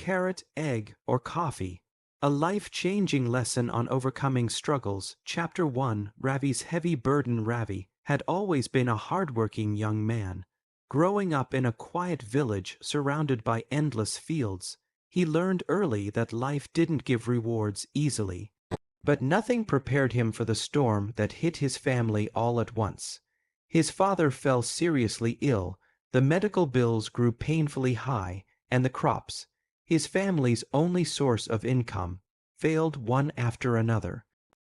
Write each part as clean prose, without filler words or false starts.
carrot, egg, or coffee? A life-changing lesson on overcoming struggles. Chapter 1. Ravi's heavy burden. Ravi had always been a hardworking young man. Growing up in a quiet village surrounded by endless fields, he learned early that life didn't give rewards easily. But nothing prepared him for the storm that hit his family all at once. His father fell seriously ill, the medical bills grew painfully high, and the crops, his family's only source of income, failed one after another.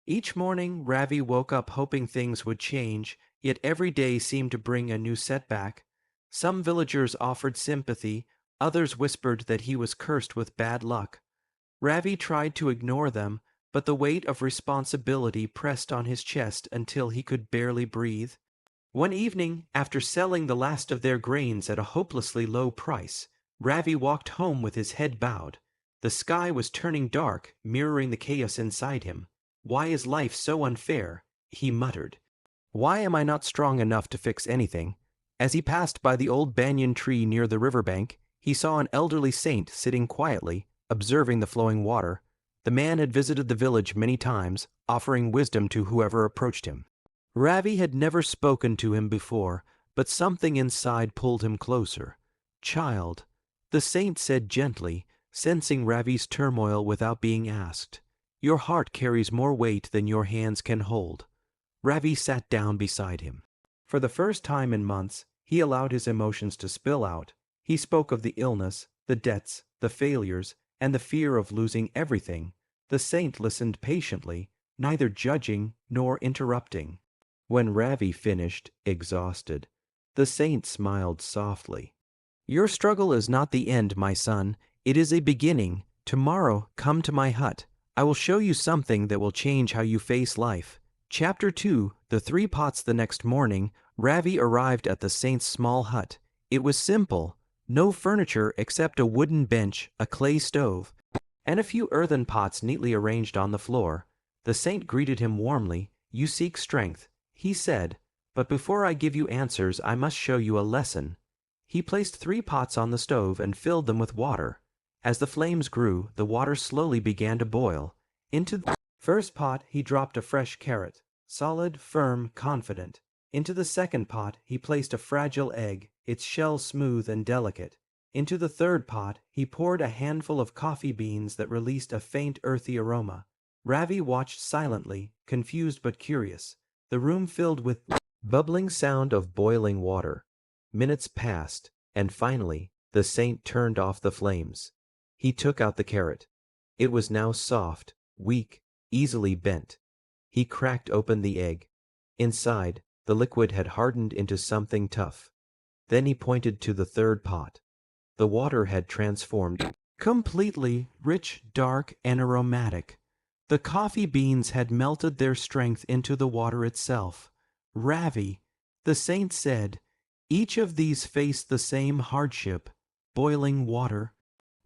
Each morning, Ravi woke up hoping things would change, yet every day seemed to bring a new setback. Some villagers offered sympathy, others whispered that he was cursed with bad luck. Ravi tried to ignore them, but the weight of responsibility pressed on his chest until he could barely breathe. One evening, after selling the last of their grains at a hopelessly low price, Ravi walked home with his head bowed. The sky was turning dark, mirroring the chaos inside him. "Why is life so unfair?" he muttered. "Why am I not strong enough to fix anything?" As he passed by the old banyan tree near the riverbank, he saw an elderly saint sitting quietly, observing the flowing water. The man had visited the village many times, offering wisdom to whoever approached him. Ravi had never spoken to him before, but something inside pulled him closer. "Child," the saint said gently, sensing Ravi's turmoil without being asked. "Your heart carries more weight than your hands can hold." Ravi sat down beside him. For the first time in months, he allowed his emotions to spill out. He spoke of the illness, the debts, the failures, and the fear of losing everything. The saint listened patiently, neither judging nor interrupting. When Ravi finished, exhausted, the saint smiled softly. "Your struggle is not the end, my son. It is a beginning. Tomorrow, come to my hut. I will show you something that will change how you face life." Chapter 2. The Three Pots. The next morning, Ravi arrived at the saint's small hut. It was simple. No furniture except a wooden bench, a clay stove, and a few earthen pots neatly arranged on the floor. The saint greeted him warmly. "You seek strength," he said, "but before I give you answers, I must show you a lesson." He placed 3 pots on the stove and filled them with water. As the flames grew, the water slowly began to boil. Into the first pot he dropped a fresh carrot, solid, firm, confident. Into the second pot he placed a fragile egg, its shell smooth and delicate. Into the third pot he poured a handful of coffee beans that released a faint earthy aroma. Ravi watched silently, confused but curious. The room filled with bubbling sound of boiling water. Minutes passed, and finally the saint turned off the flames. He took out the carrot. It was now soft, weak, easily bent. He cracked open the egg. Inside, the liquid had hardened into something tough. Then he pointed to the third pot. The water had transformed completely, rich, dark, and aromatic. The coffee beans had melted their strength into the water itself. "Ravi," the saint said, "each of these faced the same hardship, boiling water.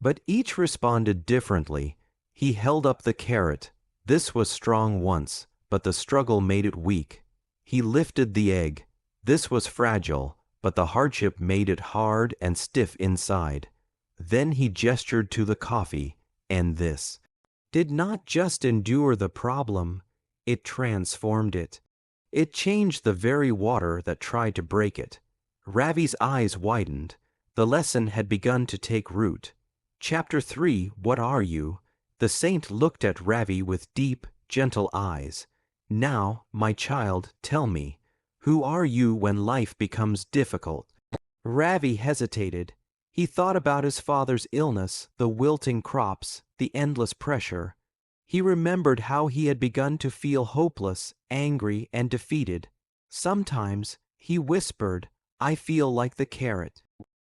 But each responded differently." He held up the carrot. This was strong once, but the struggle made it weak. He lifted the egg. This was fragile, but the hardship made it hard and stiff inside. Then he gestured to the coffee, and this did not just endure the problem, it transformed it. It changed the very water that tried to break it. Ravi's eyes widened. The lesson had begun to take root. Chapter 3. What are you? The saint looked at Ravi with deep, gentle eyes. "Now, my child, tell me, who are you when life becomes difficult?" Ravi hesitated. He thought about his father's illness, the wilting crops, the endless pressure. He remembered how he had begun to feel hopeless, angry, and defeated. Sometimes, he whispered, "I feel like the carrot.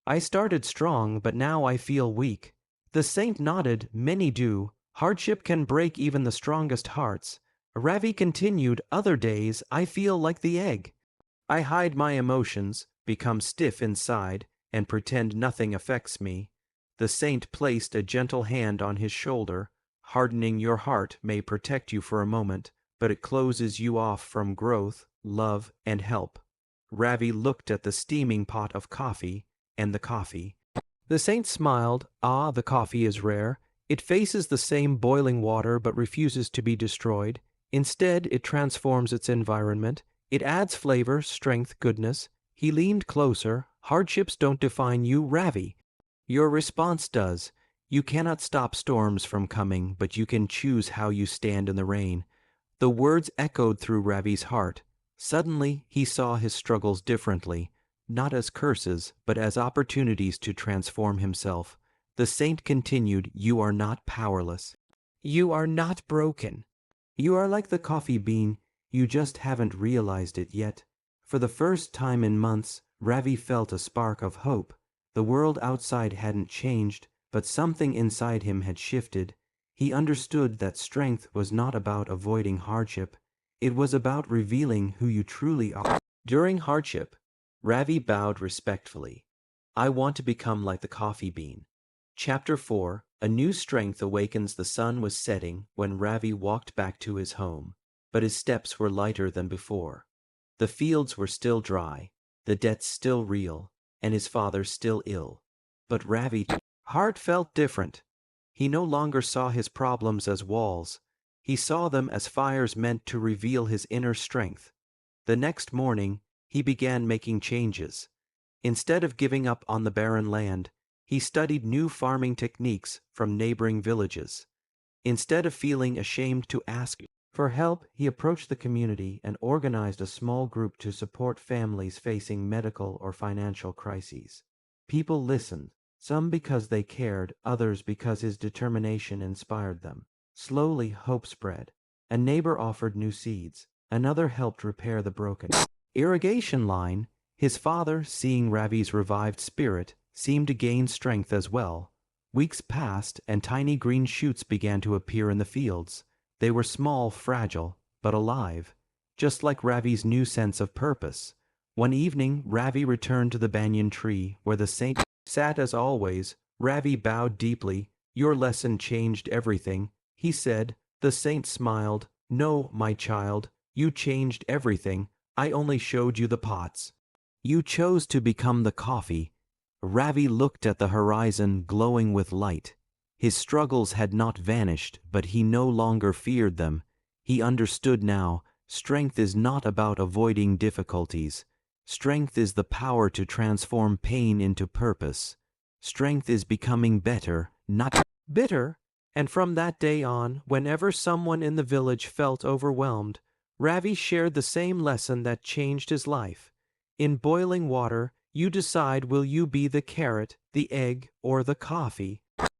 I started strong, but now I feel weak." The saint nodded. "Many do. Hardship can break even the strongest hearts." Ravi continued, "Other days, I feel like the egg. I hide my emotions, become stiff inside, and pretend nothing affects me." The saint placed a gentle hand on his shoulder. "Hardening your heart may protect you for a moment, but it closes you off from growth, love, and help." Ravi looked at the steaming pot of coffee and the coffee. The saint smiled. Ah, the coffee is rare. It faces the same boiling water but refuses to be destroyed. Instead, it transforms its environment. It adds flavor, strength, goodness. He leaned closer. Hardships don't define you, Ravi. Your response does. You cannot stop storms from coming, but you can choose how you stand in the rain. The words echoed through Ravi's heart. Suddenly, he saw his struggles differently, not as curses, but as opportunities to transform himself. The saint continued, "You are not powerless. You are not broken. You are like the coffee bean, you just haven't realized it yet." For the first time in months, Ravi felt a spark of hope. The world outside hadn't changed, but something inside him had shifted. He understood that strength was not about avoiding hardship. It was about revealing who you truly are. During hardship, Ravi bowed respectfully. "I want to become like the coffee bean." Chapter 4, A New Strength Awakens. The sun was setting when Ravi walked back to his home, but his steps were lighter than before. The fields were still dry, the debts still real, and his father still ill. But Ravi's heart felt different. He no longer saw his problems as walls. He saw them as fires meant to reveal his inner strength. The next morning, he began making changes. Instead of giving up on the barren land, he studied new farming techniques from neighboring villages. Instead of feeling ashamed to ask for help, he approached the community and organized a small group to support families facing medical or financial crises. People listened, some because they cared, others because his determination inspired them. Slowly, hope spread. A neighbor offered new seeds, another helped repair the broken irrigation line. His father, seeing Ravi's revived spirit, seemed to gain strength as well. Weeks passed, and tiny green shoots began to appear in the fields. They were small, fragile, but alive, just like Ravi's new sense of purpose. One evening, Ravi returned to the banyan tree, where the saint sat as always. Ravi bowed deeply. "Your lesson changed everything," he said. The saint smiled. "No, my child, you changed everything. I only showed you the pots. You chose to become the coffee." Ravi looked at the horizon, glowing with light. His struggles had not vanished, but he no longer feared them. He understood now, strength is not about avoiding difficulties. Strength is the power to transform pain into purpose. Strength is becoming better, not bitter. And from that day on, whenever someone in the village felt overwhelmed, Ravi shared the same lesson that changed his life. In boiling water, you decide, will you be the carrot, the egg, or the coffee?